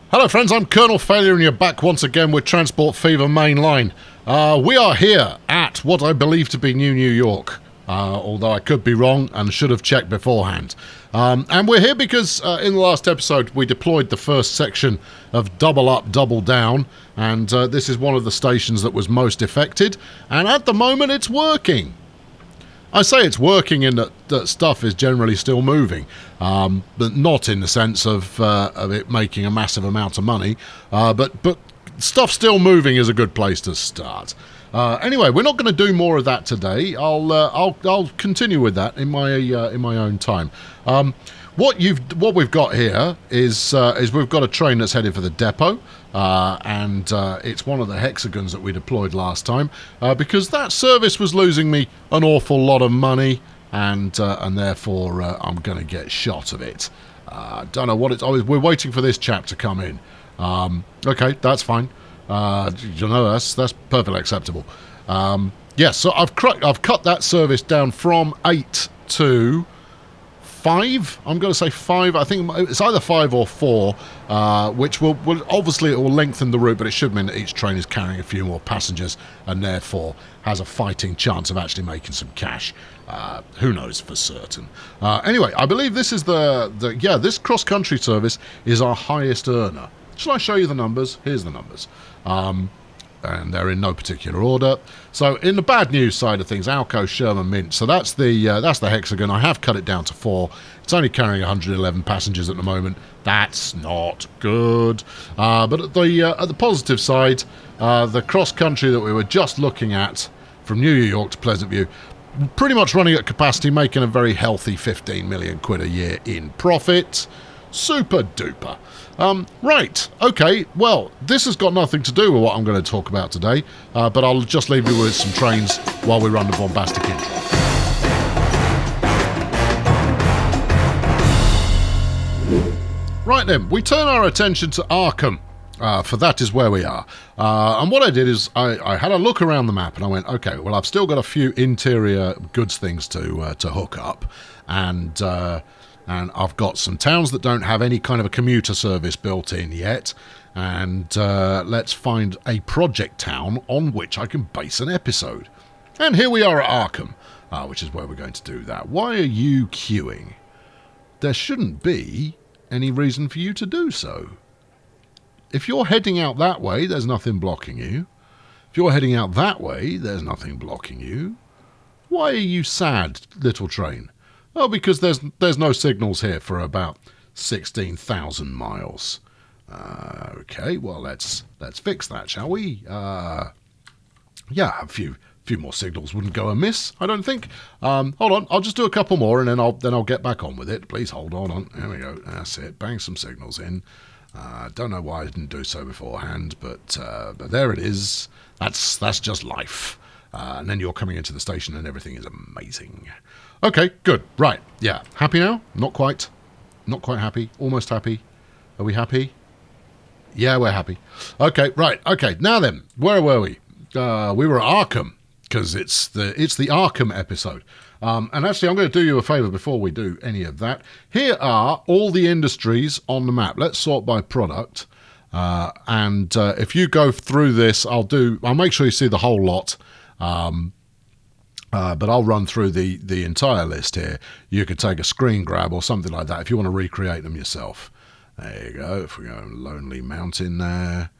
Hello friends, I'm Colonel Failure and you're back once again with Transport Fever Mainline. We are here at what I believe to be New York, although I could be wrong and should have checked beforehand. And we're here because in the last episode we deployed the first section of Double Up, Double Down, and this is one of the stations that was most affected, and at the moment it's working. I say it's working in that stuff is generally still moving, but not in the sense of it making a massive amount of money. But stuff still moving is a good place to start. Anyway, we're not going to do more of that today. I'll continue with that in my own time. What we've got here is we've got a train that's headed for the depot, and it's one of the hexagons that we deployed last time, because that service was losing me an awful lot of money, and therefore I'm going to get shot of it. Don't know what it's. We're waiting for this chap to come in. Okay, that's fine. That's perfectly acceptable. Yes, so I've cut that service down from 8 to 5. I'm going to say 5. I think it's either 5 or 4, which will obviously it will lengthen the route, but it should mean that each train is carrying a few more passengers and therefore has a fighting chance of actually making some cash. Who knows for certain? Anyway, I believe this is this cross-country service is our highest earner. Shall I show you the numbers? Here's the numbers. And they're in no particular order. So in the bad news side of things, Alco, Sherman, Mint. So that's the hexagon. I have cut it down to 4. It's only carrying 111 passengers at the moment. That's not good. But at the positive side, the cross country that we were just looking at from New York to Pleasant View, pretty much running at capacity, making a very healthy 15 million quid a year in profit. Super duper. Right, okay, well, this has got nothing to do with what I'm going to talk about today, but I'll just leave you with some trains while we run the bombastic intro. Right then, we turn our attention to Arkham, for that is where we are. And what I did is I had a look around the map and I went, okay, well, I've still got a few interior goods things to hook up, and I've got some towns that don't have any kind of a commuter service built in yet. And let's find a project town on which I can base an episode. And here we are at Arkham, which is where we're going to do that. Why are you queuing? There shouldn't be any reason for you to do so. If you're heading out that way, there's nothing blocking you. If you're heading out that way, there's nothing blocking you. Why are you sad, little train? Well, because there's no signals here for about 16,000 miles. Okay, well let's fix that, shall we? Yeah, a few more signals wouldn't go amiss, I don't think. Hold on, I'll just do a couple more and then I'll get back on with it. Please hold on. There we go. That's it. Bang some signals in. Don't know why I didn't do so beforehand, but there it is. That's just life. And then you're coming into the station and everything is amazing. Okay, good. Right, yeah. Happy now? Not quite. Not quite happy. Almost happy. Are we happy? Yeah, we're happy. Okay, right. Okay, now then. Where were we? We were at Arkham, because it's the Arkham episode. And actually, I'm going to do you a favour before we do any of that. Here are all the industries on the map. Let's sort by product. And if you go through this, I'll make sure you see the whole lot. But I'll run through the entire list here. You could take a screen grab or something like that if you want to recreate them yourself. There you go. If we go Lonely Mountain there.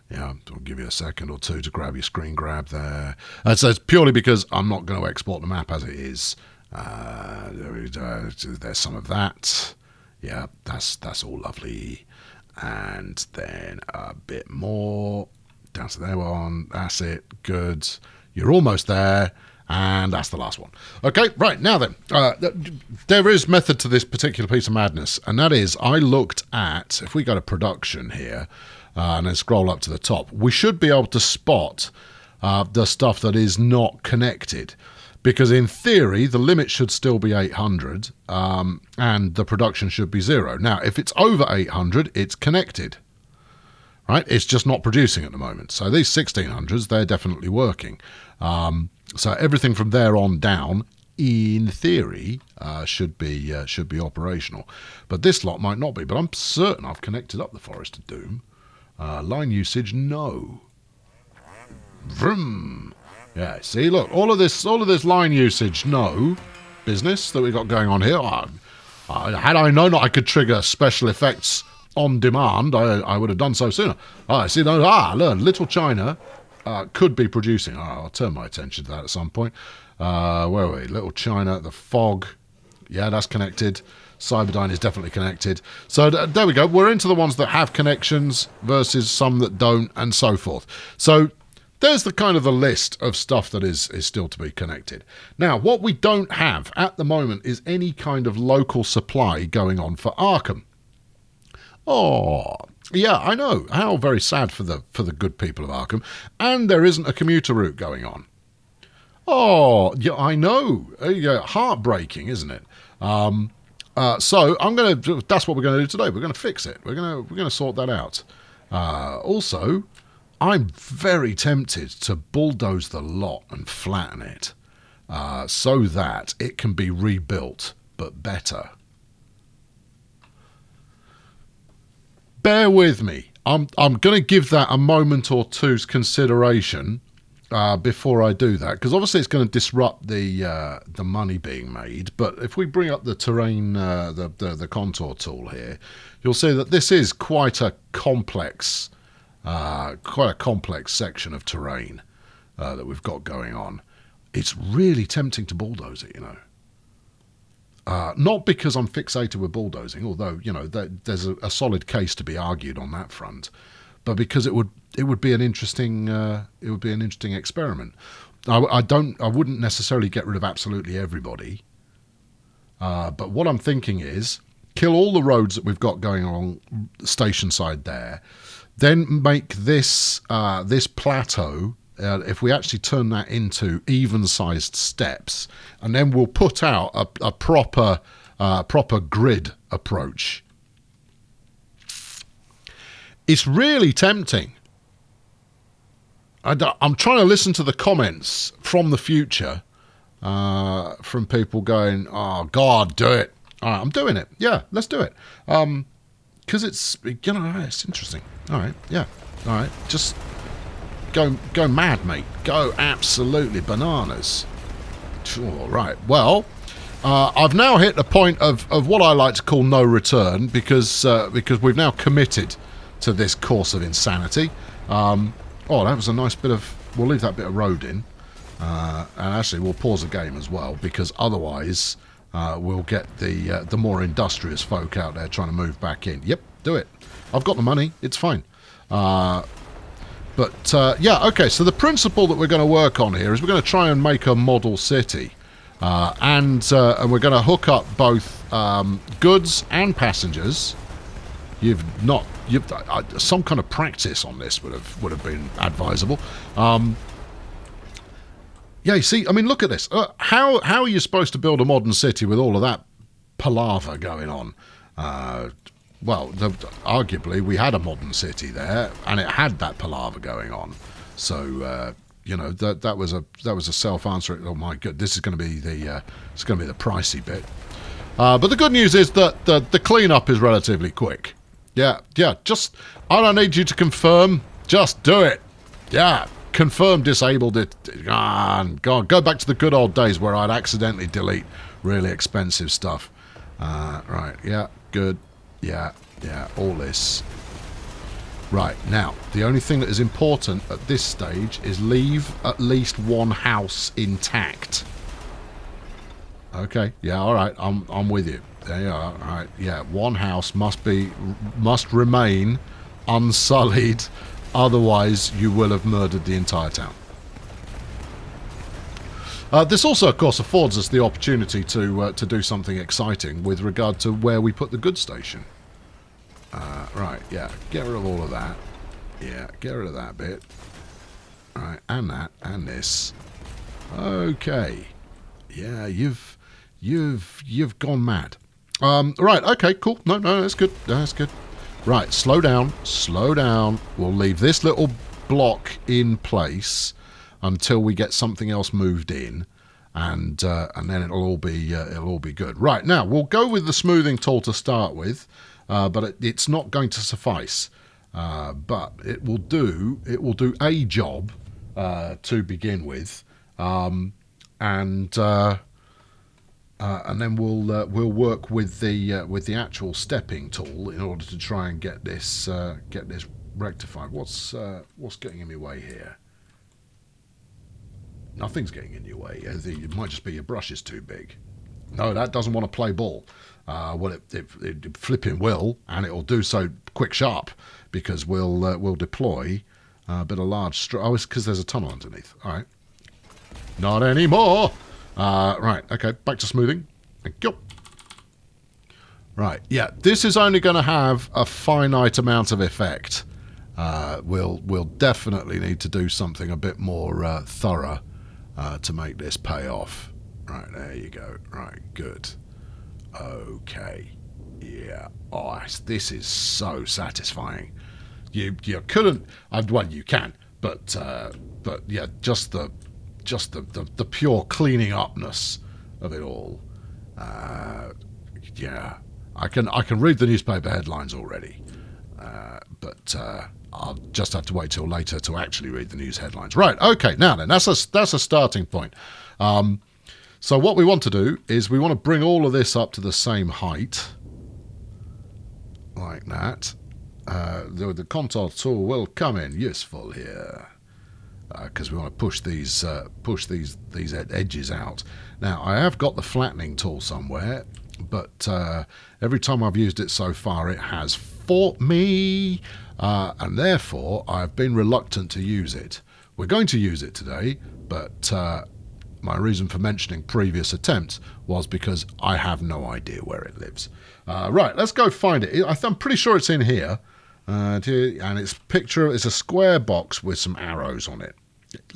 Yeah, I'll give you a second or two to grab your screen grab there. So it's purely because I'm not going to export the map as it is. There's some of that. Yeah, that's all lovely. And then a bit more. Down to there one. That's it. Good. You're almost there. And that's the last one. Okay, right, now then, there is method to this particular piece of madness, and that is I looked at, if we go to production here, and then scroll up to the top, we should be able to spot the stuff that is not connected, because in theory, the limit should still be 800, and the production should be 0. Now, if it's over 800, it's connected. Right, it's just not producing at the moment. So these 1600s, they're definitely working. So everything from there on down in theory, should be operational. But this lot might not be. But I'm certain I've connected up the Forest of Doom. Line usage, no. Vroom. Yeah, see, look, all of this line usage, no business that we got going on here. Had I known that I could trigger special effects on demand, I would have done so sooner. See, look, Little China could be producing. I'll turn my attention to that at some point. Where are we? Little China, the fog. Yeah, that's connected. Cyberdyne is definitely connected. So there we go. We're into the ones that have connections versus some that don't, and so forth. So there's the kind of the list of stuff that is still to be connected. Now, what we don't have at the moment is any kind of local supply going on for Arkham. Oh, yeah, I know. How very sad for the good people of Arkham. And there isn't a commuter route going on. Oh, yeah, I know. Yeah, heartbreaking, isn't it? So that's what we're going to do today. We're going to fix it. We're going to sort that out. Also, I'm very tempted to bulldoze the lot and flatten it, so that it can be rebuilt, but better. Bear with me. I'm going to give that a moment or two's consideration before I do that, because obviously it's going to disrupt the money being made. But if we bring up the terrain, the contour tool here, you'll see that this is quite a complex section of terrain that we've got going on. It's really tempting to bulldoze it, you know. Not because I'm fixated with bulldozing, although, you know, there's a solid case to be argued on that front, but because it would be an interesting experiment. I wouldn't necessarily get rid of absolutely everybody, but what I'm thinking is kill all the roads that we've got going along the station side there, then make this plateau. If we actually turn that into even-sized steps, and then we'll put out a proper grid approach. It's really tempting. I'm trying to listen to the comments from the future, from people going, "Oh God, do it!" All right, I'm doing it. Yeah, let's do it. Because it's, you know, it's interesting. All right, yeah, all right, just. Go mad, mate. Go absolutely bananas. All right. Well, I've now hit a point of what I like to call no return, because we've now committed to this course of insanity. Oh, that was a nice bit of... We'll leave that bit of road in. And actually, we'll pause the game as well, because otherwise we'll get the more industrious folk out there trying to move back in. Yep, do it. I've got the money. It's fine. But, yeah, okay, so the principle that we're going to work on here is we're going to try and make a model city. And we're going to hook up both goods and passengers. Some kind of practice on this would have been advisable. Yeah, you see, I mean, look at this. How are you supposed to build a modern city with all of that palaver going on? Well, arguably, we had a modern city there, and it had that palaver going on. So, you know, that was a self-answering. Oh my God, this is going to be the pricey bit. But the good news is that the cleanup is relatively quick. Yeah. Just I don't need you to confirm. Just do it. Yeah, confirm disabled it. Go back to the good old days where I'd accidentally delete really expensive stuff. Right. Yeah. Good. Yeah, all this. Right, now, the only thing that is important at this stage is leave at least one house intact. Okay, yeah, all right, I'm with you. There you are, all right, yeah, one house must remain unsullied, otherwise you will have murdered the entire town. This also, of course, affords us the opportunity to do something exciting with regard to where we put the goods station. Right, yeah, get rid of all of that. Yeah, get rid of that bit. Right, and that, and this. Okay. Yeah, you've gone mad. Right, okay, cool. No, that's good. That's good. Right, slow down. We'll leave this little block in place until we get something else moved in. and then it'll all be good. Right, now we'll go with the smoothing tool to start with, but it's not going to suffice. But it will do a job to begin with, and then we'll work with the actual stepping tool in order to try and get this rectified. What's getting in my way here? Nothing's getting in your way. It might just be your brush is too big. No, that doesn't want to play ball. Well, it flipping will, and it'll do so quick sharp, because we'll deploy a bit of large straw. Oh, it's because there's a tunnel underneath. All right. Not anymore. Right, okay, back to smoothing. Thank you. Right, yeah, this is only going to have a finite amount of effect. We'll definitely need to do something a bit more thorough to make this pay off. Right, there you go. Right, good. Okay. Yeah. Oh, this is so satisfying. You couldn't. Well, you can, but yeah, just the pure cleaning upness of it all. Yeah, I can read the newspaper headlines already, but I'll just have to wait till later to actually read the news headlines. Right. Okay. Now then, that's a starting point. So what we want to do is we want to bring all of this up to the same height, like that. The contour tool will come in useful here, because we want to push these edges out. Now, I have got the flattening tool somewhere, but every time I've used it so far, it has fought me, and therefore I've been reluctant to use it. We're going to use it today, but my reason for mentioning previous attempts was because I have no idea where it lives. Right, let's go find it. I'm pretty sure it's in here. And its picture is a square box with some arrows on it.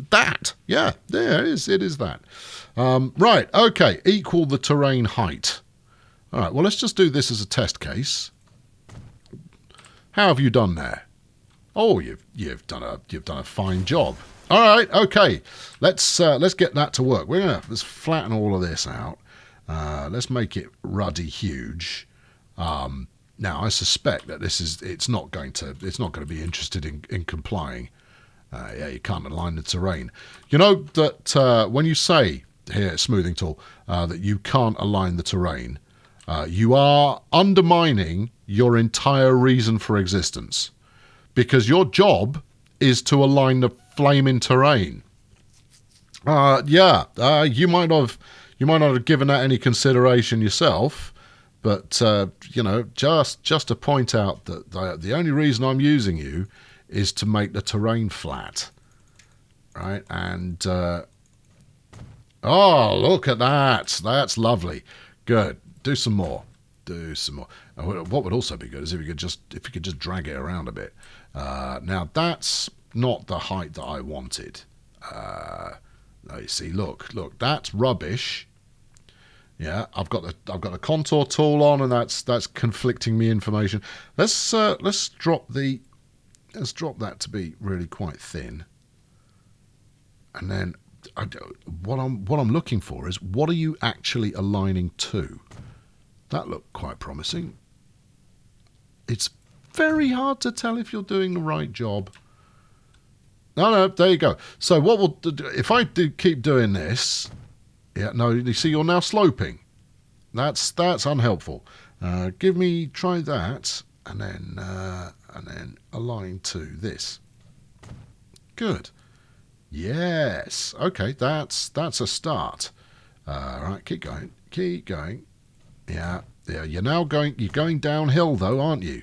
That, yeah, there it is. It is that. Right, okay. Equal the terrain height. All right. Well, let's just do this as a test case. How have you done there? Oh, you've done a fine job. All right. Okay. Let's get that to work. Let's flatten all of this out. Let's make it ruddy huge. Now, I suspect that it's not going to be interested in complying. Yeah, you can't align the terrain. You know that when you say here, smoothing tool, that you can't align the terrain, you are undermining your entire reason for existence, because your job is to align the flaming terrain. Yeah, you might not have given that any consideration yourself. But, you know, just to point out that the only reason I'm using you is to make the terrain flat. Right? And, oh, look at that. That's lovely. Good. Do some more. What would also be good is if you could just drag it around a bit. Now, that's not the height that I wanted. You see, look, that's rubbish. Yeah, I've got a contour tool on, and that's conflicting me information. Let's drop that to be really quite thin, and then what I'm looking for is, what are you actually aligning to? That looked quite promising. It's very hard to tell if you're doing the right job. No, there you go. So what we'll do, if I keep doing this. Yeah, no, you see, you're now sloping. That's unhelpful. Try that, and then align to this. Good. Yes. Okay, that's a start. Right, keep going. Yeah. You're going downhill though, aren't you?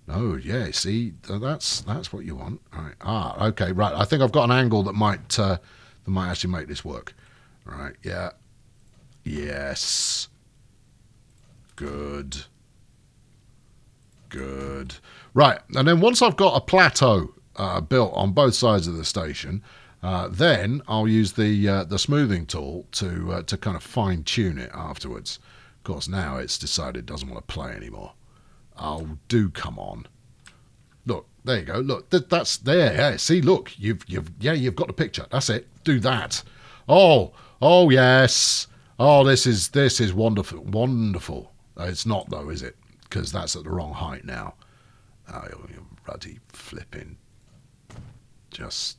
No, yeah. See, that's what you want. All right. Okay. Right. I think I've got an angle that might actually make this work. Right, yeah. Yes. Good. Right, and then once I've got a plateau built on both sides of the station, then I'll use the smoothing tool to kind of fine-tune it afterwards. Of course, now it's decided it doesn't want to play anymore. Oh, do come on. Look, there you go. Look, that's there. Yeah, see, look, you've got the picture. That's it. Do that. Oh, Oh, yes. Oh, this is wonderful. Wonderful. It's not, though, is it? Because that's at the wrong height now. Oh, you bloody flipping. Just...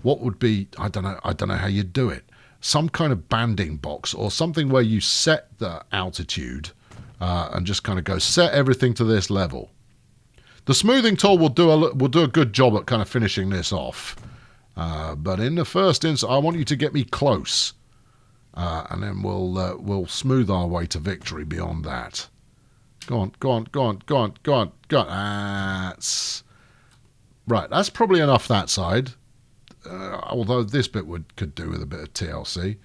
What would be... I don't know how you'd do it. Some kind of banding box or something where you set the altitude and just kind of go set everything to this level. The smoothing tool will do a good job at kind of finishing this off. But in the first instance, I want you to get me close. And then we'll smooth our way to victory beyond that. Go on, go on, go on, go on, go on, go on. That's... Right, that's probably enough that side. Although this bit could do with a bit of TLC.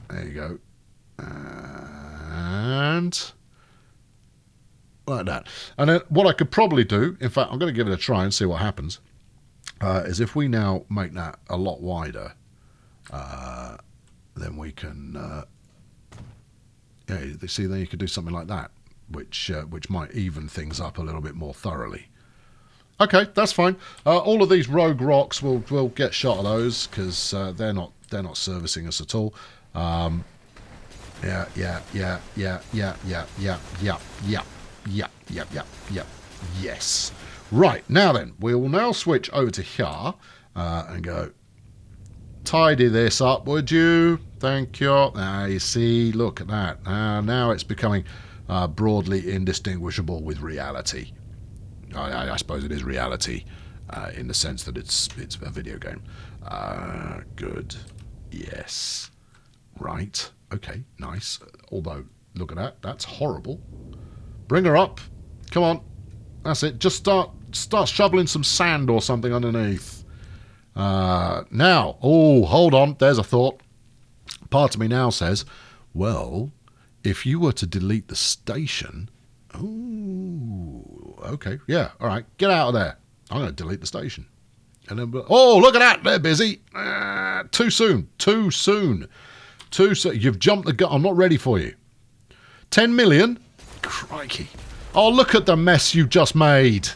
There you go. And... like that. And then what I could probably do, in fact, I'm going to give it a try and see what happens, is if we now make that a lot wider, then we can... yeah, see, then you could do something like that, which might even things up a little bit more thoroughly. Okay, that's fine. All of these rogue rocks will get shot of those because they're not servicing us at all. Yeah. Yes. Right, now then, we will now switch over to here and go, tidy this up, would you? Thank you. Now, you see, look at that. Now it's becoming broadly indistinguishable with reality. I suppose it is reality in the sense that it's a video game. Good. Yes. Right. Okay, nice. Although, look at that. That's horrible. Bring her up. Come on. That's it. Just start shoveling some sand or something underneath. Now. Oh, hold on. There's a thought. Part of me now says, well, if you were to delete the station... Ooh, okay, yeah, all right. Get out of there. I'm going to delete the station. And then, oh, look at that. They're busy. Too soon. Too soon. Too soon. You've jumped the gun. I'm not ready for you. 10 million? Crikey. Oh, look at the mess you just made.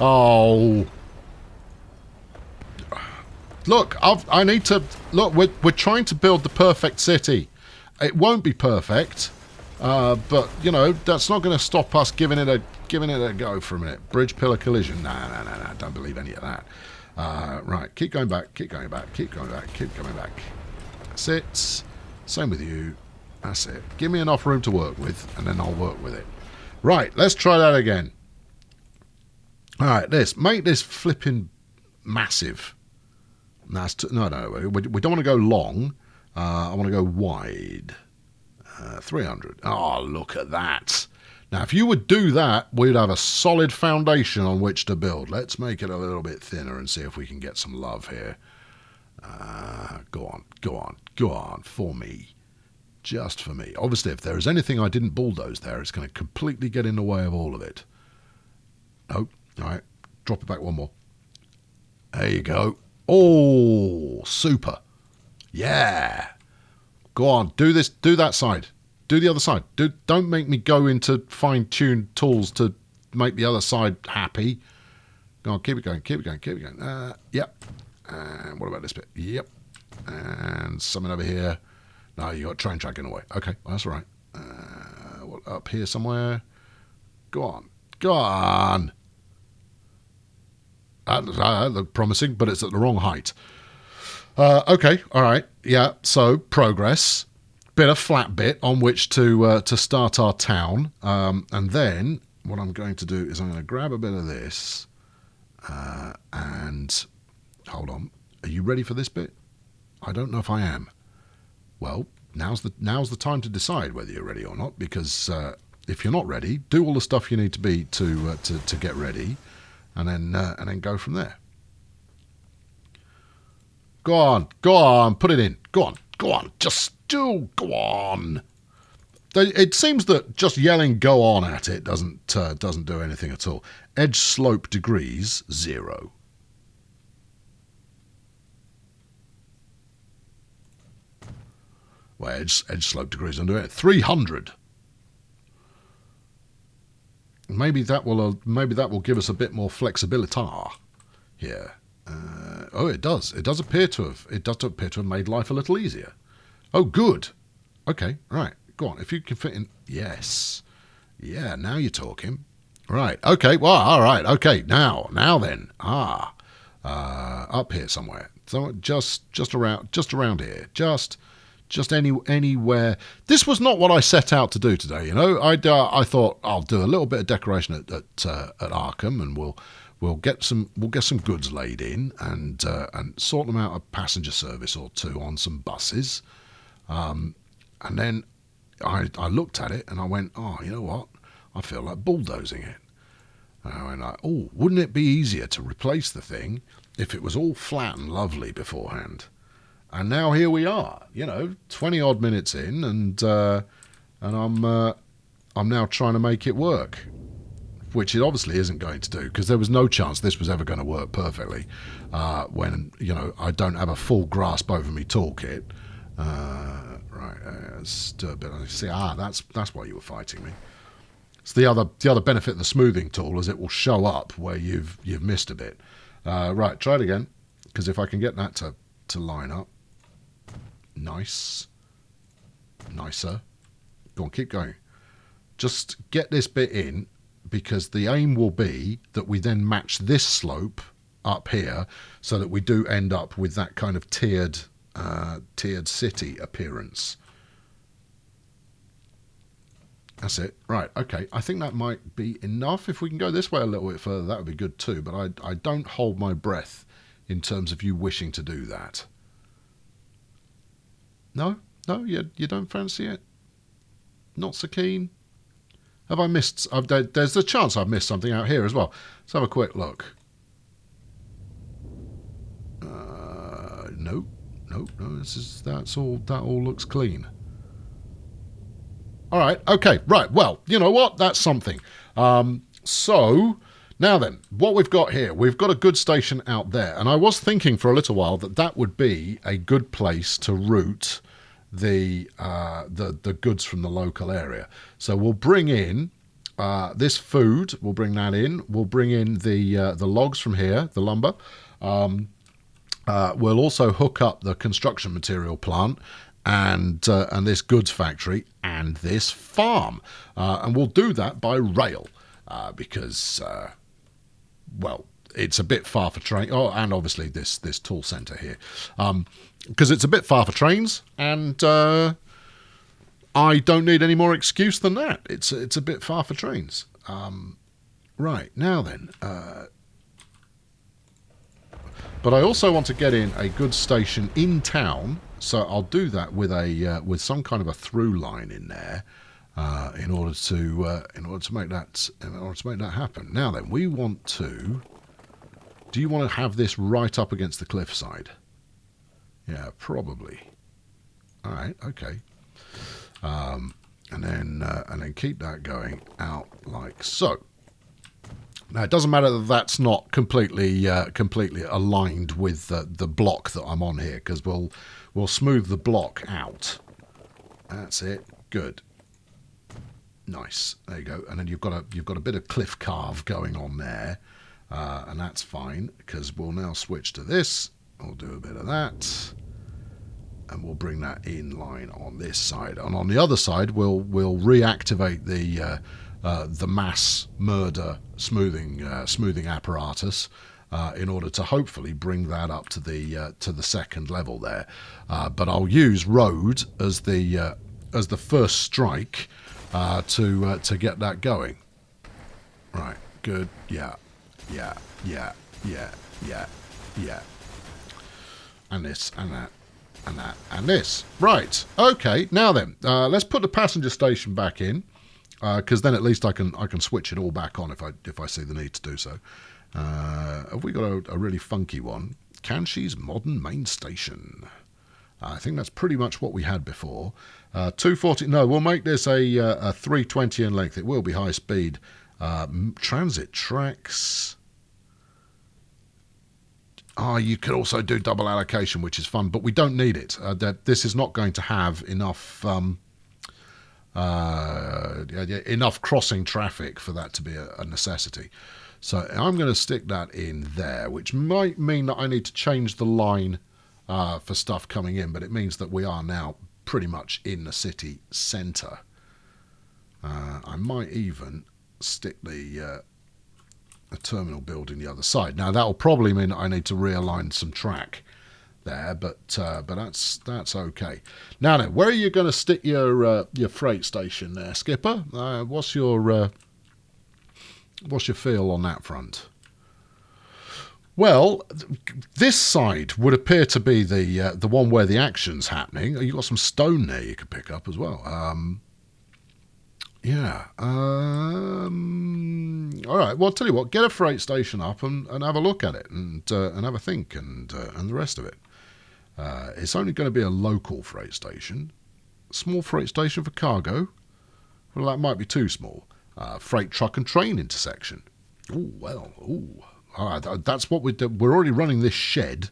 Oh. Look, I need to... Look, we're trying to build the perfect city. It won't be perfect, but, you know, that's not going to stop us giving it a go for a minute. Bridge pillar collision. Nah, don't believe any of that. Right, keep going back, keep going back, keep going back, keep going back. That's it. Same with you. That's it. Give me enough room to work with, and then I'll work with it. Right, let's try that again. All right, make this flipping massive. No, we don't want to go long. I want to go wide. 300. Oh, look at that. Now, if you would do that, we'd have a solid foundation on which to build. Let's make it a little bit thinner and see if we can get some love here. Go on, for me. Just for me. Obviously, if there is anything I didn't bulldoze there, it's going to completely get in the way of all of it. Nope. All right, drop it back one more. There you go. Oh, super. Yeah. Go on, do that side. Do the other side. Don't make me go into fine-tuned tools to make the other side happy. Go on, keep it going, keep it going, keep it going. Yep. And what about this bit? Yep. And something over here. No, you got train track in the way. Okay, well, that's all right. Up here somewhere. Go on. Go on. That looked promising, but it's at the wrong height. Okay, all right. Yeah, so progress. Bit of flat bit on which to start our town. And then what I'm going to do is I'm going to grab a bit of this. And hold on. Are you ready for this bit? I don't know if I am. Well, now's the time to decide whether you're ready or not, because if you're not ready, do all the stuff you need to be to get ready, and then go from there. Go on, put it in. Go on, just go on. It seems that just yelling "go on" at it doesn't do anything at all. Edge slope degrees 0. Well, edge slope degrees don't do it. 300. Maybe that will give us a bit more flexibility here. Oh, it does. It does appear to have made life a little easier. Oh, good. Okay, right. Go on. If you can fit in... Yes. Yeah, now you're talking. Right. Okay. Well, all right. Okay. Now then. Up here somewhere. So just around here. Just anywhere. This was not what I set out to do today. You know, I thought I'll do a little bit of decoration at Arkham, and we'll get some goods laid in, and sort them out a passenger service or two on some buses. And then I looked at it and I went, oh, you know what? I feel like bulldozing it. And I went like, oh, wouldn't it be easier to replace the thing if it was all flat and lovely beforehand? And now here we are, 20 odd minutes in, and I'm now trying to make it work, which it obviously isn't going to do, because there was no chance this was ever going to work perfectly when I don't have a full grasp over me toolkit. Right, let's do a bit. See, that's why you were fighting me. It's the other benefit of the smoothing tool is it will show up where you've missed a bit. Right, try it again, because if I can get that to line up. Nicer. Go on, keep going. Just get this bit in, because the aim will be that we then match this slope up here, so that we do end up with that kind of tiered city appearance. That's it. Right, okay. I think that might be enough. If we can go this way a little bit further, that would be good too, but I don't hold my breath in terms of you wishing to do that. No, you don't fancy it? Not so keen? Have I missed... there's a chance I've missed something out here as well. Let's have a quick look. No. That all looks clean. All right, okay, right. Well, you know what? That's something. So... Now then, what we've got here, we've got a goods station out there, and I was thinking for a little while that would be a good place to route the goods from the local area. So we'll bring in this food. We'll bring that in. We'll bring in the logs from here, the lumber. We'll also hook up the construction material plant and this goods factory and this farm, and we'll do that by rail because. Well, it's a bit far for train. Oh, and obviously this tool centre here, because it's a bit far for trains, and I don't need any more excuse than that. It's a bit far for trains. Right now then, but I also want to get in a goods station in town, so I'll do that with some kind of a through line in there. In order to make that happen. Now then, we want to. Do you want to have this right up against the cliffside? Yeah, probably. All right, okay. And then keep that going out like so. Now it doesn't matter that that's not completely aligned with the block that I'm on here, because we'll smooth the block out. That's it. Good. Nice. There you go. And then you've got a bit of cliff carve going on there, and that's fine, because we'll now switch to this. We'll do a bit of that, and we'll bring that in line on this side. And on the other side, we'll reactivate the mass murder smoothing apparatus in order to hopefully bring that up to the second level there. But I'll use road as the first strike. To get that going. Right, good. Yeah. And this, and that, and that, and this. Right, okay, now then, let's put the passenger station back in, because then at least I can switch it all back on if I see the need to do so. Have we got a really funky one? Kanshi's Modern Main Station. I think that's pretty much what we had before. 240. No, we'll make this a 320 in length. It will be high speed. Transit tracks. You could also do double allocation, which is fun, but we don't need it. This is not going to have enough enough crossing traffic for that to be a necessity. So I'm going to stick that in there, which might mean that I need to change the line for stuff coming in, but it means that we are now pretty much in the city centre. I might even stick the a terminal building the other side. Now that'll probably mean that I need to realign some track there, but that's okay. Now then, where are you going to stick your freight station there, Skipper? What's your feel on that front? Well, this side would appear to be the one where the action's happening. You've got some stone there you could pick up as well. Yeah. All right. Well, I'll tell you what. Get a freight station up and have a look at it and have a think and the rest of it. It's only going to be a local freight station. Small freight station for cargo. Well, that might be too small. Freight truck and train intersection. Oh well. Oh. All right. That's what we're already running this shed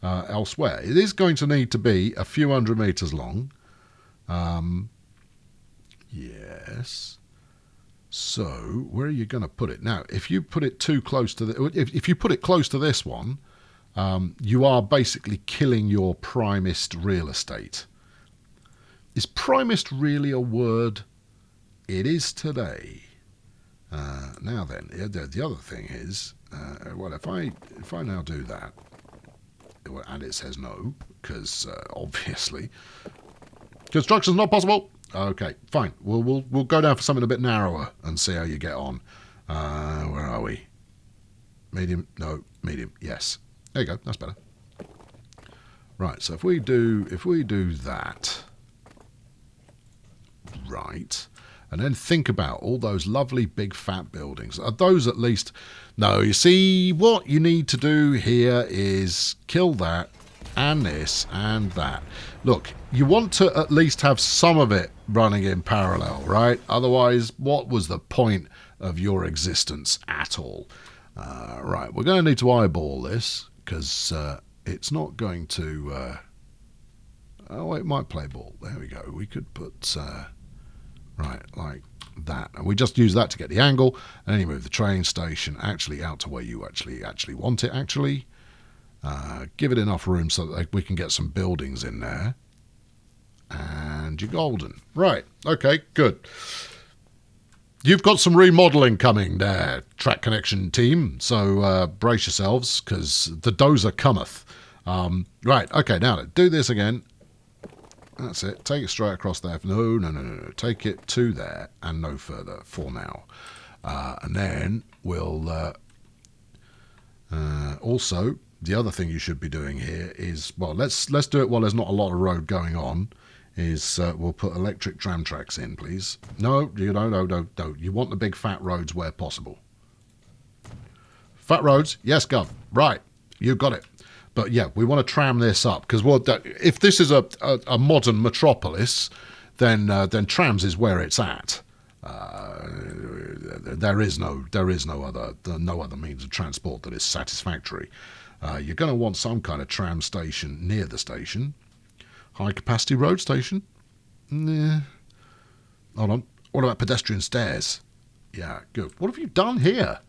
elsewhere. It is going to need to be a few 100 meters long. Yes. So where are you going to put it now? If you put it too close to if you put it close to this one, you are basically killing your primist real estate. Is primist really a word? It is today. Now then, the other thing is, well, if I now do that, and it says no, because obviously construction's not possible. Okay, fine. We'll go down for something a bit narrower and see how you get on. Where are we? Medium? No, medium. Yes. There you go. That's better. Right. So if we do that, right, and then think about all those lovely big fat buildings. Are those at least? No. You see, what you need to do here is kill that and this and that. Look, you want to at least have some of it running in parallel, right? Otherwise, what was the point of your existence at all? Right, we're going to need to eyeball this because it's not going to... oh, it might play ball. There we go. We could put... right, like that. And we just use that to get the angle. And then you move the train station actually out to where you actually want it, actually. Give it enough room so that we can get some buildings in there. And you're golden. Right. Okay, good. You've got some remodelling coming there, track connection team. So brace yourselves, because the dozer cometh. Right. Okay, now do this again. That's it. Take it straight across there. No. Take it to there and no further for now. And then we'll... also... the other thing you should be doing here is, well, let's do it while there's not a lot of road going on, is we'll put electric tram tracks in, please. No. You want the big fat roads where possible. Fat roads, yes, Gov. Right, you got it. But yeah, we want to tram this up, because if this is a modern metropolis, then trams is where it's at. There is no other means of transport that is satisfactory. You're going to want some kind of tram station near the station. High capacity road station? Nah. Hold on. What about pedestrian stairs? Yeah, good. What have you done here?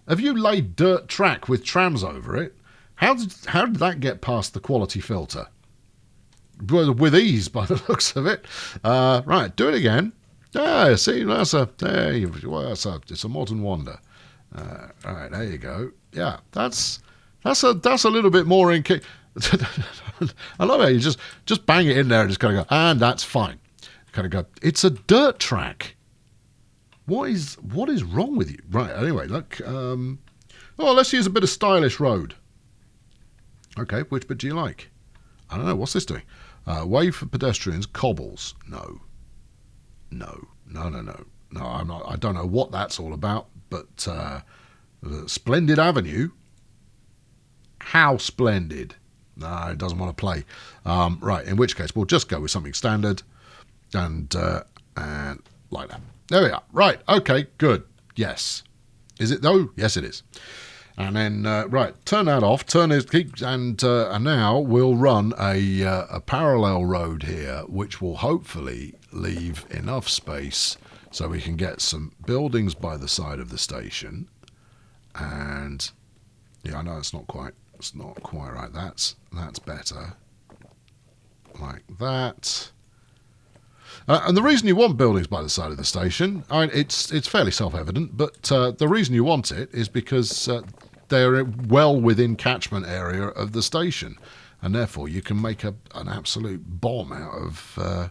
Have you laid dirt track with trams over it? How did that get past the quality filter? With ease, by the looks of it. Right, do it again. Yeah, see, it's a modern wonder. All right, there you go. Yeah, that's a little bit more in. I love it. You just bang it in there and just kind of go, and that's fine. Kind of go. It's a dirt track. What is wrong with you? Right. Anyway, look. Let's use a bit of stylish road. Okay, which bit do you like? I don't know. What's this doing? Way for pedestrians. Cobbles. No. I'm not. I don't know what that's all about. But Splendid Avenue. How splendid. No, it doesn't want to play. Right, in which case we'll just go with something standard and like that. There we are. Right, okay, good. Yes. Is it though? Yes, it is. And then, right, turn that off, and now we'll run a parallel road here, which will hopefully leave enough space so we can get some buildings by the side of the station. Yeah, I know it's not quite right. That's better. Like that. And the reason you want buildings by the side of the station, it's fairly self-evident, but the reason you want it is because they're well within catchment area of the station, and therefore you can make an absolute bomb out of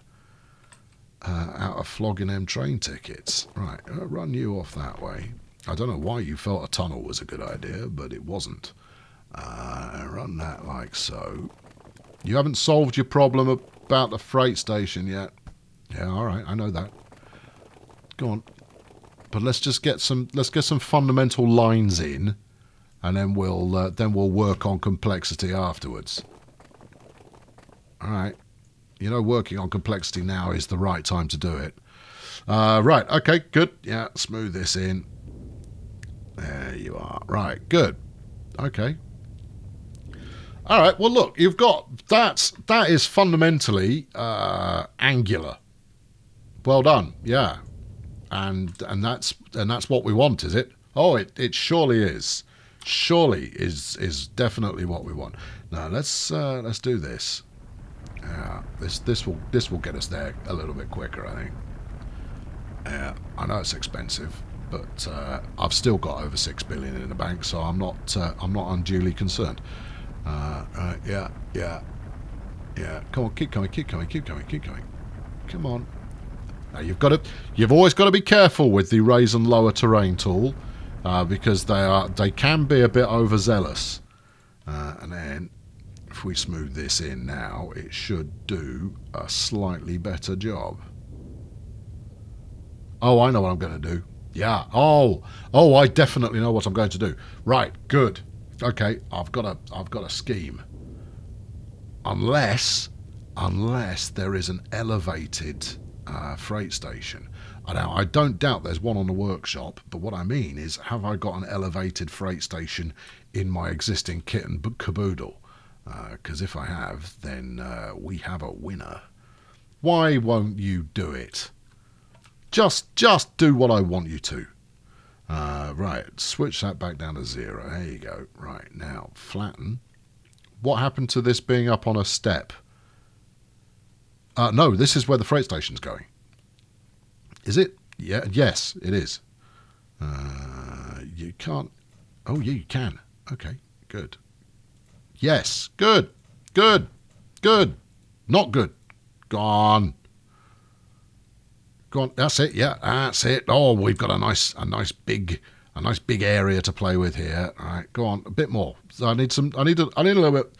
flogging them train tickets. Right, run you off that way. I don't know why you felt a tunnel was a good idea, but it wasn't. Run that like so. You haven't solved your problem about the freight station yet. Yeah, all right, I know that. Go on, but let's get some fundamental lines in, and then we'll work on complexity afterwards. All right, working on complexity now is the right time to do it. Right, okay, good. Yeah, smooth this in. There you are. Right, good. Okay. All right. Well, look, you've got that is fundamentally angular. Well done. Yeah, and that's what we want, is it? Oh, it surely is. Surely is definitely what we want. Now let's do this. Yeah, this will get us there a little bit quicker, I think. Yeah, I know it's expensive, but I've still got over 6 billion in the bank, so I'm not unduly concerned. Yeah. Come on, keep coming. Come on. Now you've always got to be careful with the raise and lower terrain tool, because they can be a bit overzealous. And then if we smooth this in now, it should do a slightly better job. Oh, I know what I'm going to do. Yeah. Oh, I definitely know what I'm going to do. Right. Good. Okay. I've got a scheme. Unless there is an elevated freight station. Now, I don't doubt there's one on the workshop, but what I mean is, have I got an elevated freight station in my existing kit and caboodle? Because if I have, then we have a winner. Why won't you do it? Just do what I want you to. Right, switch that back down to 0. There you go. Right, now, flatten. What happened to this being up on a step? No, this is where the freight station's going. Is it? Yeah, yes, it is. You can't... Oh, yeah, you can. Okay, good. Yes, good. Not good. Gone. That's it. Yeah, that's it. Oh, we've got a nice big area to play with here. All right, go on, a bit more. So I need a little bit.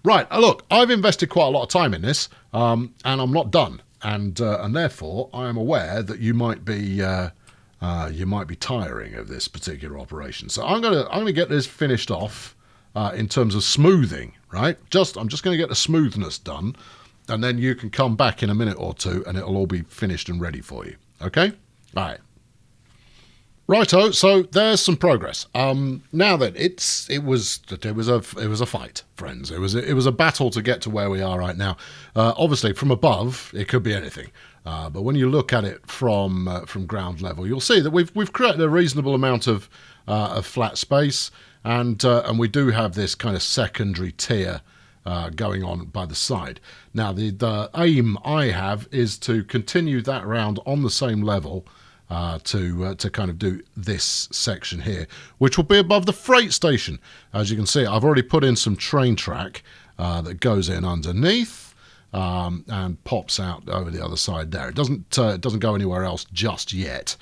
Right, look, I've invested quite a lot of time in this, and I'm not done, and therefore I am aware that you might be tiring of this particular operation. So I'm gonna get this finished off in terms of smoothing. Right, I'm just going to get the smoothness done, and then you can come back in a minute or two, and it'll all be finished and ready for you. Okay, all right. Righto, so there's some progress. Now then, it was a fight, friends. It was a battle to get to where we are right now. Obviously, from above, it could be anything. But when you look at it from ground level, you'll see that we've created a reasonable amount of flat space, and we do have this kind of secondary tier going on by the side. Now, the aim I have is to continue that round on the same level. To kind of do this section here, which will be above the freight station. As you can see, I've already put in some train track that goes in underneath and pops out over the other side there. It doesn't go anywhere else just yet,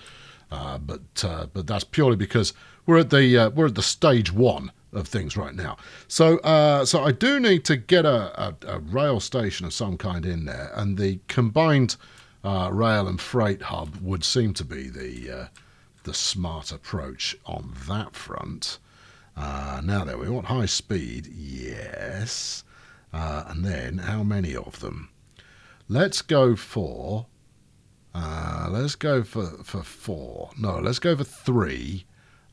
but that's purely because we're at the stage 1 of things right now. So I do need to get a rail station of some kind in there, and the combined rail and freight hub would seem to be the smart approach on that front. Now then, we want high speed, yes, and then how many of them? Let's go for 4. No, let's go for 3,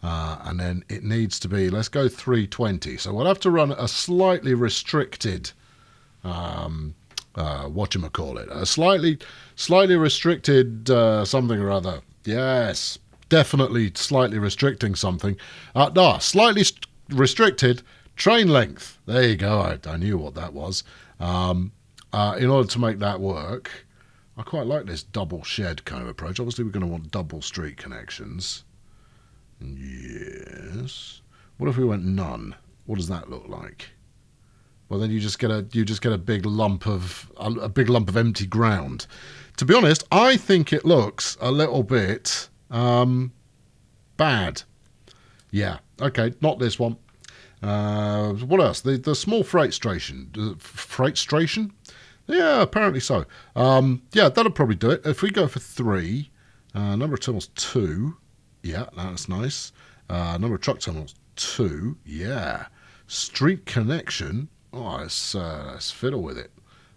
and then it needs to be, let's go 320. So we'll have to run a slightly restricted. A slightly restricted something or other. Yes, definitely slightly restricting something. No, slightly restricted train length. There you go. I knew what that was. In order to make that work, I quite like this double shed kind of approach. Obviously, we're going to want double street connections. Yes. What if we went none? What does that look like? Well, then you just get a big lump of empty ground. To be honest, I think it looks a little bit bad. Yeah. Okay. Not this one. What else? The small freight station. Freight station? Yeah, apparently so. Yeah, that'll probably do it. If we go for 3, number of terminals 2. Yeah, that's nice. Number of truck terminals 2. Yeah. Street connection. Oh, let's fiddle with it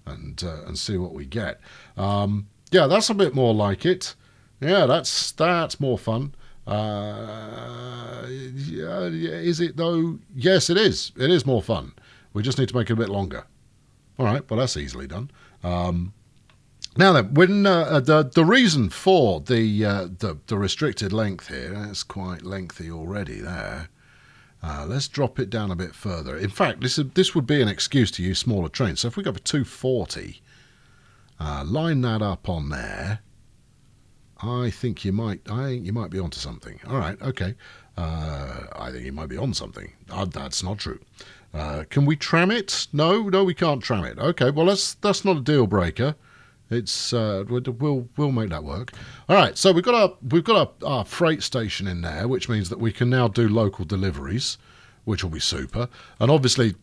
and see what we get. Yeah, that's a bit more like it. Yeah, that's more fun. Yeah, is it though? Yes, it is. It is more fun. We just need to make it a bit longer. All right, well, that's easily done. Now then, when the reason for the restricted length here, it's quite lengthy already there. Let's drop it down a bit further. In fact, this would be an excuse to use smaller trains. So if we go for 240, line that up on there. I think you might be onto something. All right, okay. I think you might be on something. That's not true. Can we tram it? No, we can't tram it. Okay, well that's not a deal breaker. It's we'll make that work. All right, so we've got our freight station in there, which means that we can now do local deliveries, which will be super. And obviously,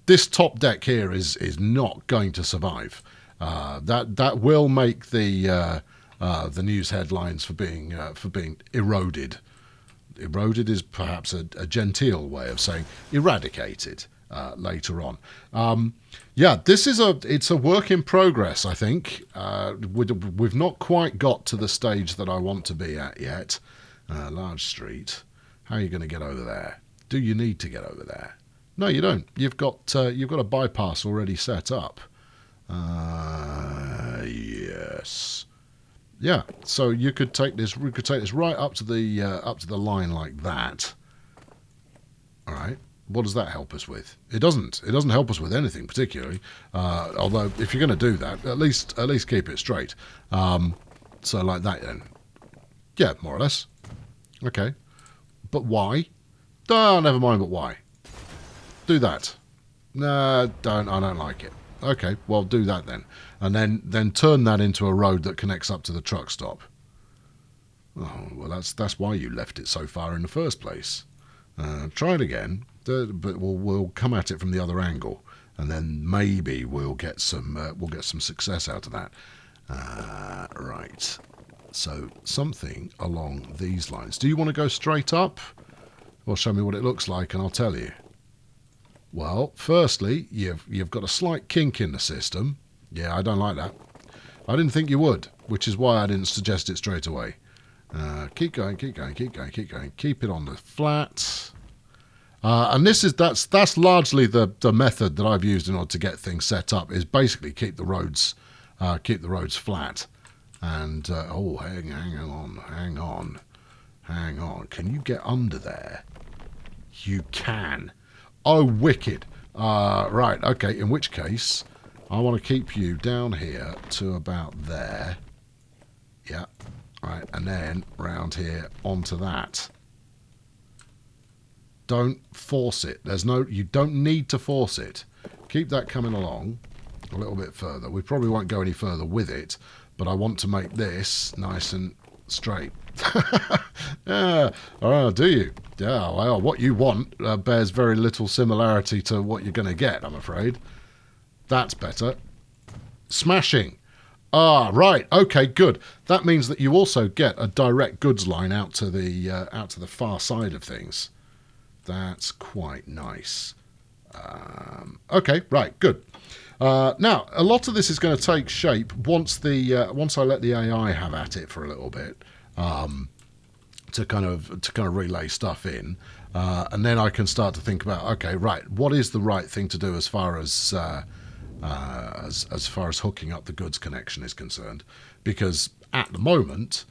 this top deck here is not going to survive. That will make the news headlines for being eroded. Eroded is perhaps a genteel way of saying eradicated later on. Yeah, it's a work in progress, I think. We've not quite got to the stage that I want to be at yet. Large street. How are you going to get over there? Do you need to get over there? No, you don't. You've got a bypass already set up. Yes. Yeah, so we could take this right up to the line like that. All right. What does that help us with? It doesn't. It doesn't help us with anything particularly. Although if you're going to do that, at least keep it straight. So like that then. Yeah, more or less. Okay. But why? Oh, never mind. But why? Do that. No, I don't like it. Okay, well, do that then. And then turn that into a road that connects up to the truck stop. Oh, well, that's why you left it so far in the first place. Try it again, but we'll come at it from the other angle, and then maybe we'll get some success out of that. Right. So something along these lines. Do you want to go straight up? Well, show me what it looks like, and I'll tell you. Well, firstly, you've got a slight kink in the system. Yeah, I don't like that. I didn't think you would, which is why I didn't suggest it straight away. Keep going. Keep it on the flat. And that's largely the method that I've used in order to get things set up. Is basically keep the roads flat. And hang on. Can you get under there? You can. Oh, wicked. Right, okay, in which case, I want to keep you down here to about there. Yeah, right, and then round here onto that. Don't force it. You don't need to force it. Keep that coming along a little bit further. We probably won't go any further with it, but I want to make this nice and straight. Yeah, do you? Yeah, well, what you want bears very little similarity to what you're going to get, I'm afraid. That's better. Smashing. Right. Okay, good. That means that you also get a direct goods line out to the far side of things. That's quite nice. Okay, right, good. Now, a lot of this is going to take shape once I let the AI have at it for a little bit. To kind of relay stuff in, and then I can start to think about, okay, right, what is the right thing to do as far as hooking up the goods connection is concerned? Because at the moment,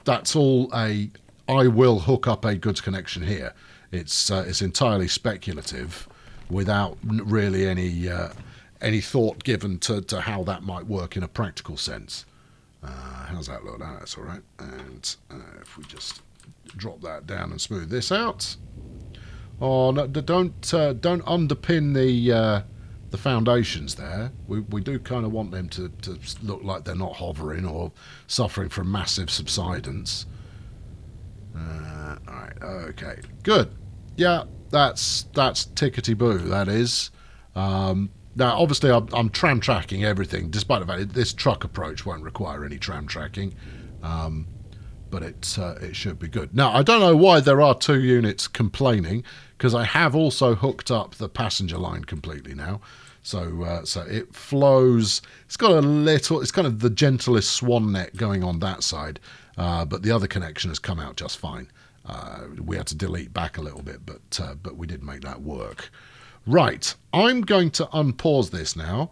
that's all a I will hook up a goods connection here. It's entirely speculative, without really any thought given to how that might work in a practical sense. How's that look? That's all right. And if we just drop that down and smooth this out. Oh no! Don't underpin the foundations there. We do kind of want them to look like they're not hovering or suffering from massive subsidence. All right. Okay. Good. Yeah. That's tickety-boo. That is. Now, obviously, I'm tram tracking everything, despite the fact that this truck approach won't require any tram tracking, but it should be good. Now, I don't know why there are 2 units complaining, because I have also hooked up the passenger line completely now, so it flows. It's got a little. It's kind of the gentlest swan neck going on that side, but the other connection has come out just fine. We had to delete back a little bit, but we did make that work. Right, I'm going to unpause this now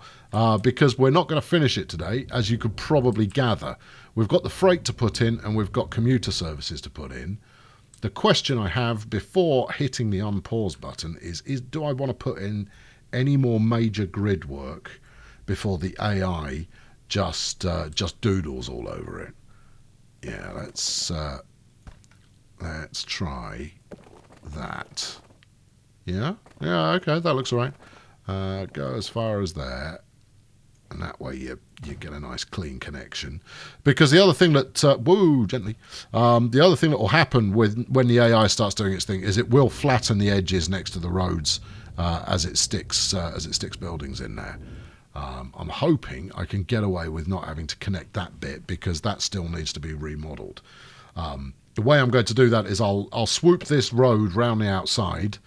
because we're not going to finish it today, as you could probably gather. We've got the freight to put in and we've got commuter services to put in. The question I have before hitting the unpause button is do I want to put in any more major grid work before the AI just doodles all over it? Yeah, let's try that. Yeah, okay, that looks all right. Go as far as there, and that way you get a nice clean connection. Because the other thing that gently. The other thing that will happen when the AI starts doing its thing is it will flatten the edges next to the roads as it sticks buildings in there. I'm hoping I can get away with not having to connect that bit, because that still needs to be remodeled. The way I'm going to do that is I'll swoop this road round the outside.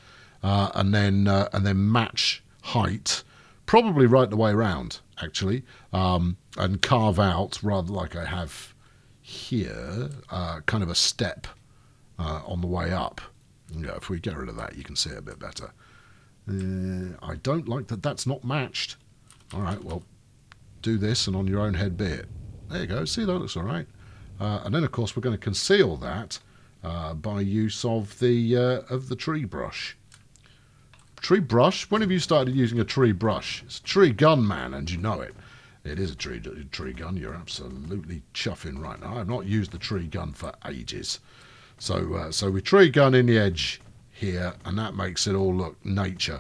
And then match height, probably right the way around, actually, and carve out, rather like I have here, kind of a step on the way up. Yeah, if we get rid of that, you can see it a bit better. I don't like that that's not matched. All right, well, do this and on your own head be it. There you go. See, that looks all right. And then, of course, we're going to conceal that by use of the tree brush. Tree brush? When have you started using a tree brush? It's a tree gun, man, and you know it. It is a tree gun. You're absolutely chuffing right now. I've not used the tree gun for ages. So we tree gun in the edge here, and that makes it all look nature.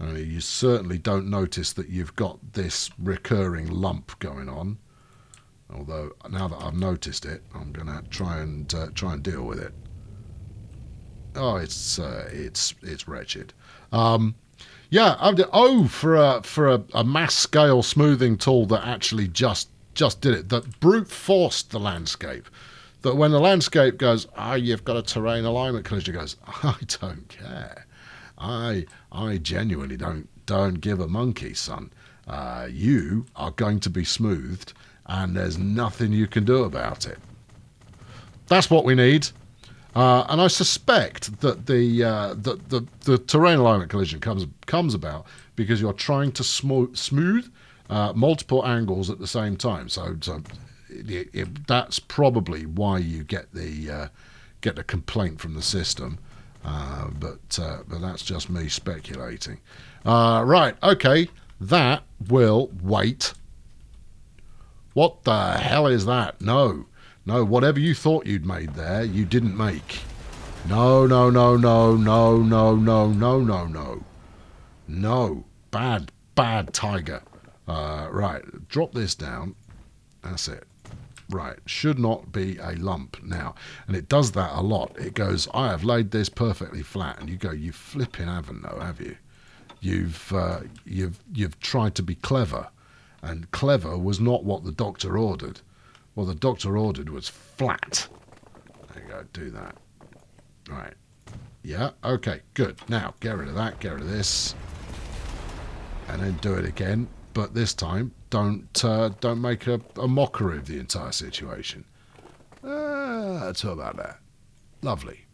You certainly don't notice that you've got this recurring lump going on. Although now that I've noticed it, I'm going to try and deal with it. Oh, it's wretched. Yeah. For a mass scale smoothing tool that actually just did it. That brute forced the landscape. That when the landscape goes, you've got a terrain alignment collision, goes, I don't care. I genuinely don't give a monkey, son. You are going to be smoothed, and there's nothing you can do about it. That's what we need. And I suspect that the terrain alignment collision comes about because you're trying to smooth multiple angles at the same time. So that's probably why you get the complaint from the system. But that's just me speculating. Right, okay, that will wait. What the hell is that? No, whatever you thought you'd made there, you didn't make. No. No, bad tiger. Right, drop this down. That's it. Right, should not be a lump now. And it does that a lot. It goes, I have laid this perfectly flat. And you go, you flipping haven't though, have you? You've tried to be clever. And clever was not what the doctor ordered. What the doctor ordered was flat. There you go, do that. Right. Yeah, okay, good. Now, get rid of that, get rid of this. And then do it again. But this time, don't make a mockery of the entire situation. That's all about that. Lovely.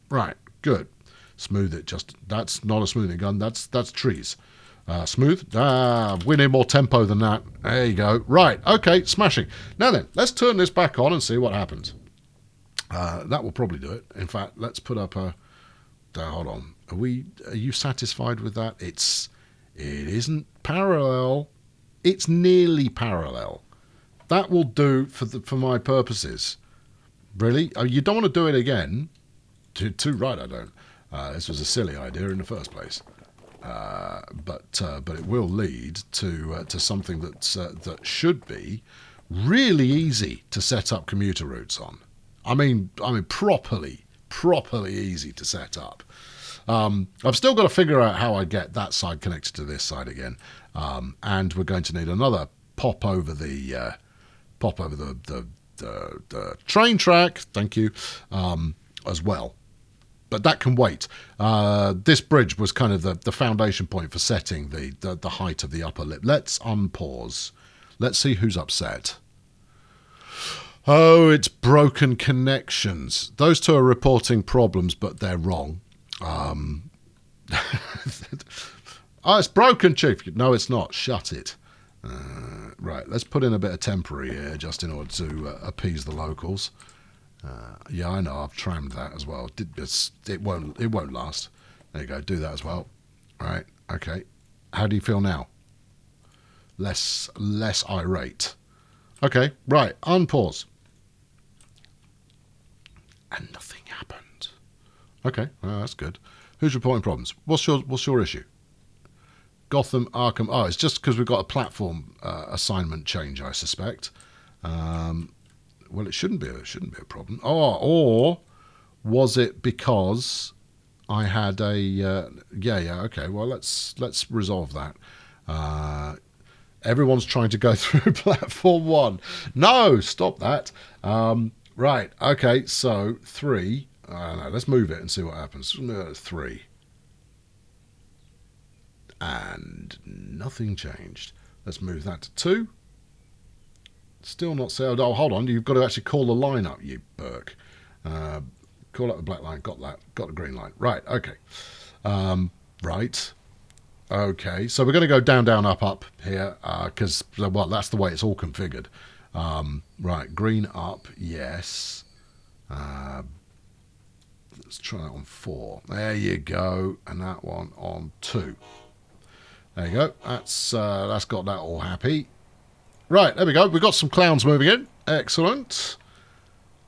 Right, good. Smooth it. That's not a smoothing gun. That's trees. Smooth. We need more tempo than that. There you go. Right, okay, smashing. Now then, let's turn this back on and see what happens. That will probably do it. In fact, let's put up a... hold on. Are you satisfied with that? It isn't parallel. It's nearly parallel. That will do for my purposes. Really? Oh, you don't want to do it again? Too right, I don't. This was a silly idea in the first place. But it will lead to something that should be really easy to set up commuter routes on. I mean properly easy to set up. I've still got to figure out how I get that side connected to this side again, and we're going to need another pop over the train track. Thank you, as well. But that can wait. This bridge was kind of the foundation point for setting the height of the upper lip. Let's unpause. Let's see who's upset. Oh, it's broken connections. Those two are reporting problems, but they're wrong. Oh, it's broken, Chief. No, it's not. Shut it. Right, let's put in a bit of temporary here just in order to appease the locals. Yeah, I know. I've trammed that as well. It won't last. There you go. Do that as well. Right. Okay. How do you feel now? Less irate. Okay. Right. Unpause. And nothing happened. Okay. Well, that's good. Who's reporting problems? What's your issue? Gotham, Arkham. Oh, it's just because we've got a platform assignment change, I suspect. Well, it shouldn't be a problem. Oh, or was it because I had a yeah? Okay, well let's resolve that. Everyone's trying to go through platform 1. No, stop that. Right. Okay. So 3. No, let's move it and see what happens. 3. And nothing changed. Let's move that to 2. Still not sailed. Oh, hold on. You've got to actually call the line up, you Burke. Call up the black line. Got that. Got the green line. Right. Okay. Right. Okay. So we're going to go down, down, up, up here because, well, that's the way it's all configured. Right. Green up. Yes. Let's try that on 4. There you go. And that one on 2. There you go. That's got that all happy. Right, there we go. We've got some clowns moving in. Excellent.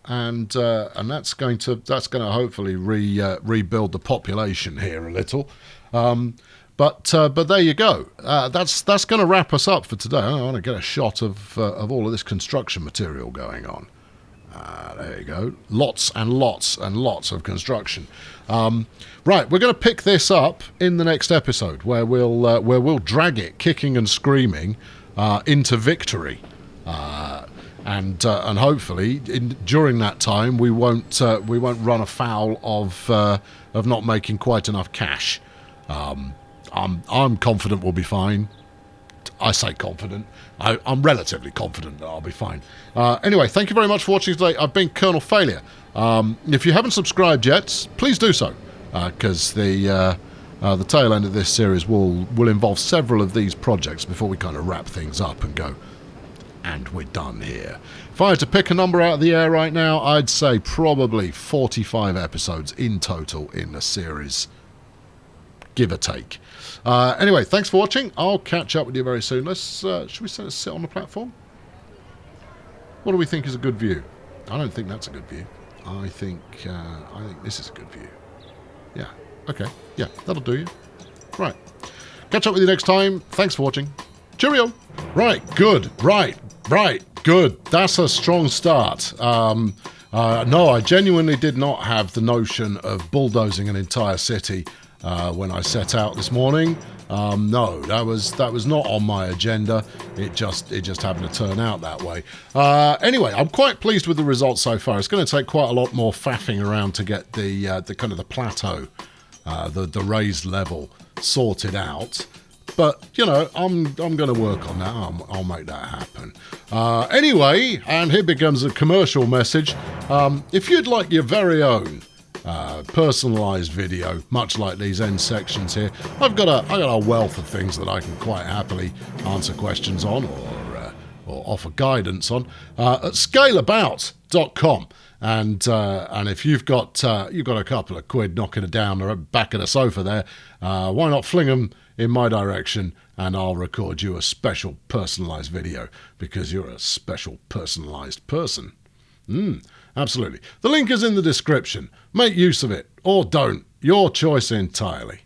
And that's going to hopefully rebuild the population here a little. But there you go. That's going to wrap us up for today. I want to get a shot of all of this construction material going on. There you go. Lots and lots and lots of construction. Right, we're going to pick this up in the next episode where we'll drag it kicking and screaming into victory, and hopefully during that time we won't run afoul of not making quite enough cash. I'm confident we'll be fine. I say confident. I'm relatively confident that I'll be fine. Anyway, thank you very much for watching today. I've been Colonel Failure. If you haven't subscribed yet, please do so, because the tail end of this series will involve several of these projects before we kind of wrap things up and go, and we're done here. If I had to pick a number out of the air right now, I'd say probably 45 episodes in total in the series, give or take. Anyway, thanks for watching. I'll catch up with you very soon. Should we sit on the platform? What do we think is a good view? I don't think that's a good view. I think this is a good view. Yeah. Okay. Yeah, that'll do you. Right. Catch up with you next time. Thanks for watching. Cheerio. Right. Good. Right. Good. That's a strong start. No, I genuinely did not have the notion of bulldozing an entire city when I set out this morning. No, that was not on my agenda. It just happened to turn out that way. Anyway, I'm quite pleased with the results so far. It's going to take quite a lot more faffing around to get the kind of the plateau, the raised level sorted out. But, you know, I'm going to work on that. I'll make that happen. Anyway, and here becomes a commercial message. If you'd like your very own personalized video, much like these end sections here, I got a wealth of things that I can quite happily answer questions on or offer guidance on at scaleabout.com. And if you've got a couple of quid knocking it down the back of the sofa there, why not fling them in my direction, and I'll record you a special personalised video, because you're a special personalised person. Absolutely. The link is in the description. Make use of it, or don't. Your choice entirely.